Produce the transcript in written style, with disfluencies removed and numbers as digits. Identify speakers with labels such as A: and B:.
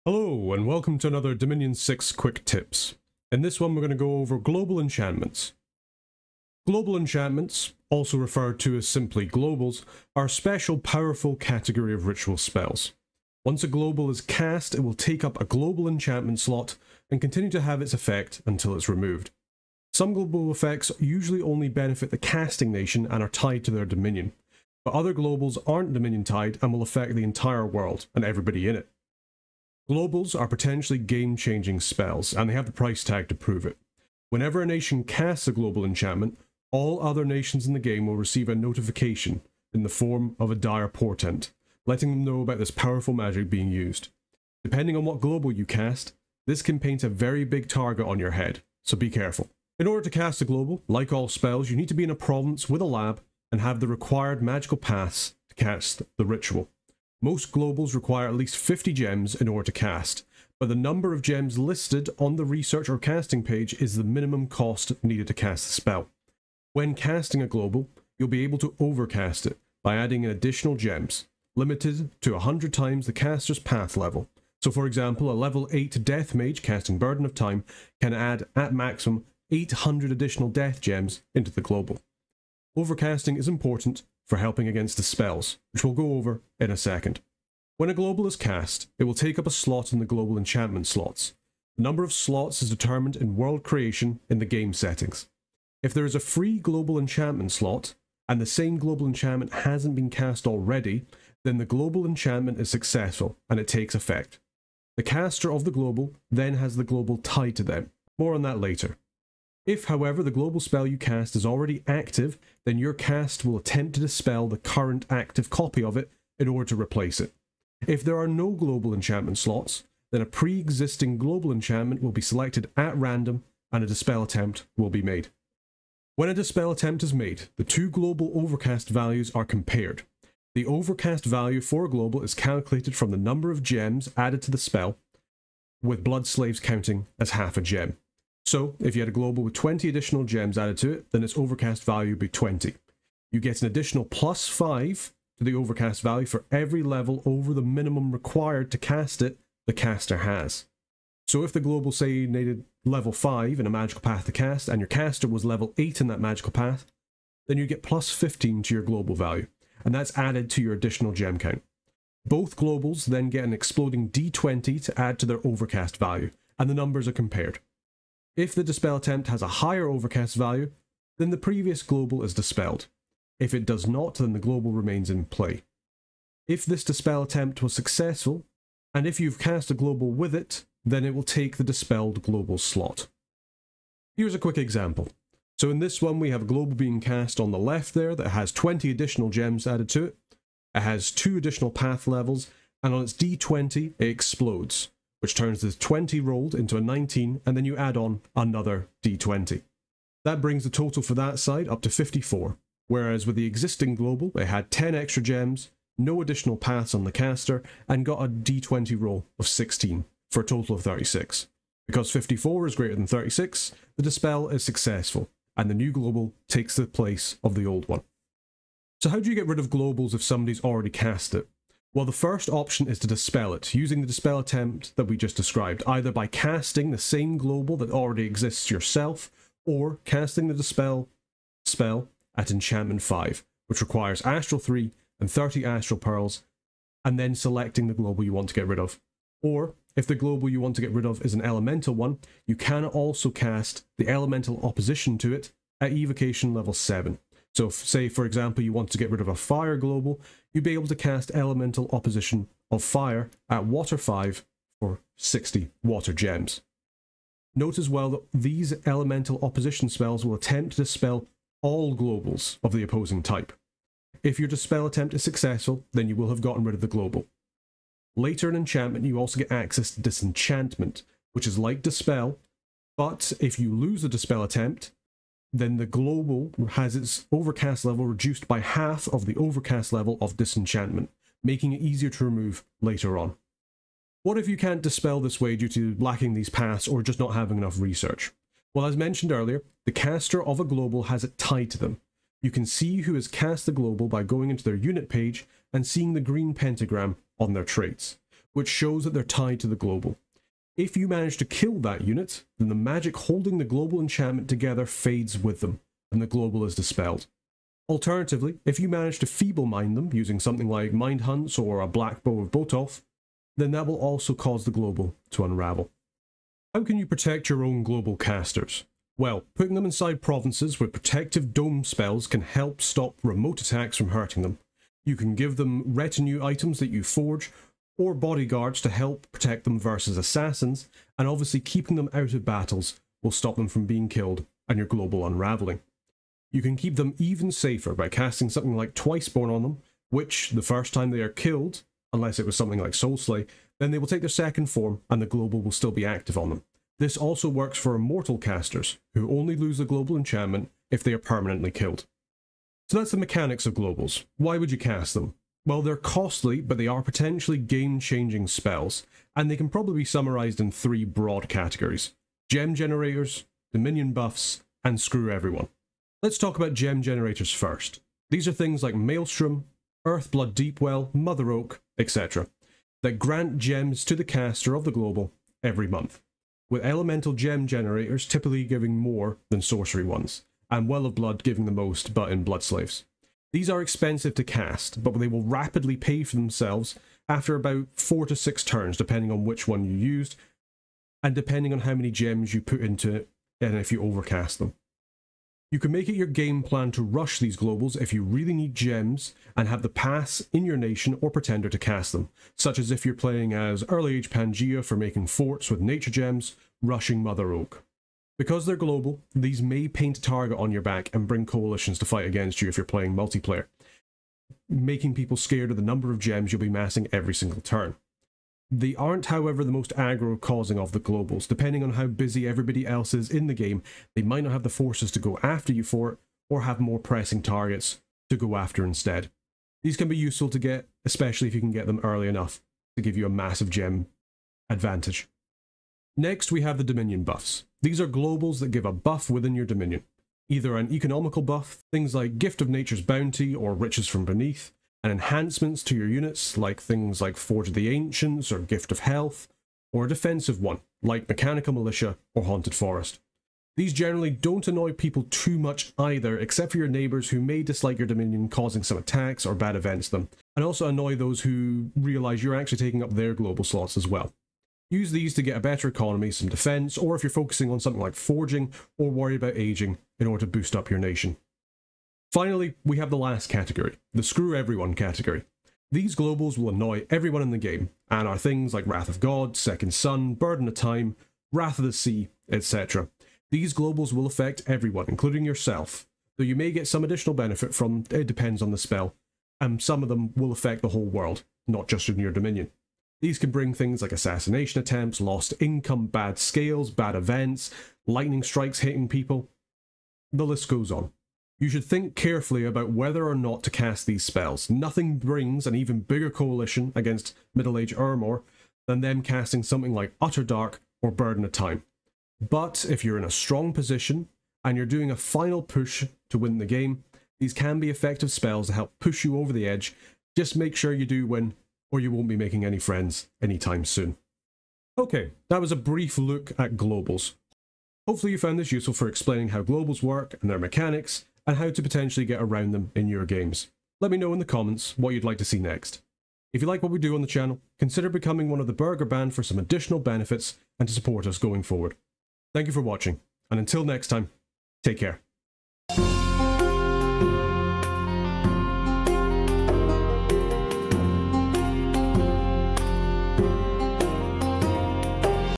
A: Hello and welcome to another Dominion 6 quick tips. In this one we're going to go over global enchantments. Global enchantments, also referred to as simply globals, are a special powerful category of ritual spells. Once a global is cast, it will take up a global enchantment slot and continue to have its effect until it's removed. Some global effects usually only benefit the casting nation and are tied to their dominion, but other globals aren't dominion tied and will affect the entire world and everybody in it. Globals are potentially game-changing spells, and they have the price tag to prove it. Whenever a nation casts a global enchantment, all other nations in the game will receive a notification in the form of a dire portent, letting them know about this powerful magic being used. Depending on what global you cast, this can paint a very big target on your head, so be careful. In order to cast a global, like all spells, you need to be in a province with a lab and have the required magical paths to cast the ritual. Most globals require at least 50 gems in order to cast, but the number of gems listed on the research or casting page is the minimum cost needed to cast the spell. When casting a global, you'll be able to overcast it by adding in additional gems, limited to 100 times the caster's path level. So for example, a level 8 death mage casting Burden of Time can add at maximum 800 additional death gems into the global. Overcasting is important for helping against the spells, which we'll go over in a second. When a global is cast, it will take up a slot in the global enchantment slots. The number of slots is determined in world creation in the game settings. If there is a free global enchantment slot, and the same global enchantment hasn't been cast already, then the global enchantment is successful and it takes effect. The caster of the global then has the global tied to them. More on that later. If, however, the global spell you cast is already active, then your cast will attempt to dispel the current active copy of it in order to replace it. If there are no global enchantment slots, then a pre-existing global enchantment will be selected at random and a dispel attempt will be made. When a dispel attempt is made, the two global overcast values are compared. The overcast value for a global is calculated from the number of gems added to the spell, with blood slaves counting as half a gem. So, if you had a global with 20 additional gems added to it, then its overcast value would be 20. You get an additional +5 to the overcast value for every level over the minimum required to cast it the caster has. So if the global, say, needed level 5 in a magical path to cast, and your caster was level 8 in that magical path, then you get +15 to your global value, and that's added to your additional gem count. Both globals then get an exploding d20 to add to their overcast value, and the numbers are compared. If the dispel attempt has a higher overcast value, then the previous global is dispelled. If it does not, then the global remains in play. If this dispel attempt was successful, and if you've cast a global with it, then it will take the dispelled global slot. Here's a quick example. So in this one we have a global being cast on the left there that has 20 additional gems added to it. It has 2 additional path levels, and on its d20 it explodes, which turns the 20 rolled into a 19, and then you add on another d20. That brings the total for that side up to 54, whereas with the existing global, it had 10 extra gems, no additional paths on the caster, and got a d20 roll of 16, for a total of 36. Because 54 is greater than 36, the dispel is successful, and the new global takes the place of the old one. So how do you get rid of globals if somebody's already cast it? Well, the first option is to dispel it, using the dispel attempt that we just described, either by casting the same global that already exists yourself, or casting the dispel spell at enchantment 5, which requires astral 3 and 30 astral pearls, and then selecting the global you want to get rid of. Or, if the global you want to get rid of is an elemental one, you can also cast the elemental opposition to it at evocation level 7. So say, for example, you want to get rid of a fire global, you'd be able to cast elemental opposition of fire at water 5 for 60 water gems. Note as well that these elemental opposition spells will attempt to dispel all globals of the opposing type. If your dispel attempt is successful, then you will have gotten rid of the global. Later in enchantment, you also get access to disenchantment, which is like dispel, but if you lose the dispel attempt, then the global has its overcast level reduced by half of the overcast level of disenchantment, making it easier to remove later on. What if you can't dispel this way due to lacking these paths or just not having enough research? Well, as mentioned earlier, the caster of a global has it tied to them. You can see who has cast the global by going into their unit page and seeing the green pentagram on their traits. which shows that they're tied to the global. If you manage to kill that unit, then the magic holding the global enchantment together fades with them, and the global is dispelled. Alternatively, if you manage to feeble mind them using something like Mind Hunts or a Black Bow of Botolph, then that will also cause the global to unravel. How can you protect your own global casters? Well, putting them inside provinces with protective dome spells can help stop remote attacks from hurting them. You can give them retinue items that you forge, or bodyguards to help protect them versus assassins, and obviously keeping them out of battles will stop them from being killed and your global unraveling. You can keep them even safer by casting something like Twiceborn on them, which, the first time they are killed, unless it was something like Soulslay, then they will take their second form and the global will still be active on them. This also works for immortal casters, who only lose the global enchantment if they are permanently killed. So that's the mechanics of globals. Why would you cast them? Well, they're costly, but they are potentially game-changing spells, and they can probably be summarised in 3 broad categories: gem generators, dominion buffs, and screw everyone. Let's talk about gem generators first. These are things like Maelstrom, Earthblood Deepwell, Mother Oak, etc., that grant gems to the caster of the global every month, with elemental gem generators typically giving more than sorcery ones, and Well of Blood giving the most but in Blood Slaves. These are expensive to cast, but they will rapidly pay for themselves after about 4 to 6 turns, depending on which one you used, and depending on how many gems you put into it, and if you overcast them. You can make it your game plan to rush these globals if you really need gems and have the pass in your nation or pretender to cast them, such as if you're playing as Early Age Pangea for making forts with nature gems, rushing Mother Oak. Because they're global, these may paint a target on your back and bring coalitions to fight against you if you're playing multiplayer, making people scared of the number of gems you'll be massing every single turn. They aren't, however, the most aggro causing of the globals. Depending on how busy everybody else is in the game, they might not have the forces to go after you for it, or have more pressing targets to go after instead. These can be useful to get, especially if you can get them early enough to give you a massive gem advantage. Next, we have the Dominion buffs. These are globals that give a buff within your Dominion. Either an economical buff, things like Gift of Nature's Bounty or Riches from Beneath, and enhancements to your units, like things like Forge of the Ancients or Gift of Health, or a defensive one, like Mechanical Militia or Haunted Forest. These generally don't annoy people too much either, except for your neighbours who may dislike your Dominion causing some attacks or bad events to them, and also annoy those who realise you're actually taking up their global slots as well. Use these to get a better economy, some defense, or if you're focusing on something like forging, or worry about aging in order to boost up your nation. Finally, we have the last category, the Screw Everyone category. These globals will annoy everyone in the game, and are things like Wrath of God, Second Son, Burden of Time, Wrath of the Sea, etc. These globals will affect everyone, including yourself, though you may get some additional benefit from, it depends on the spell, and some of them will affect the whole world, not just in your Dominion. These can bring things like assassination attempts, lost income, bad scales, bad events, lightning strikes hitting people. The list goes on. You should think carefully about whether or not to cast these spells. Nothing brings an even bigger coalition against middle-aged Urmor than them casting something like Utter Dark or Burden of Time. But if you're in a strong position and you're doing a final push to win the game, these can be effective spells to help push you over the edge. Just make sure you do win, or you won't be making any friends anytime soon. Okay, that was a brief look at globals. Hopefully you found this useful for explaining how globals work and their mechanics, and how to potentially get around them in your games. Let me know in the comments what you'd like to see next. If you like what we do on the channel, consider becoming one of the Burger Band for some additional benefits and to support us going forward. Thank you for watching, and until next time, take care.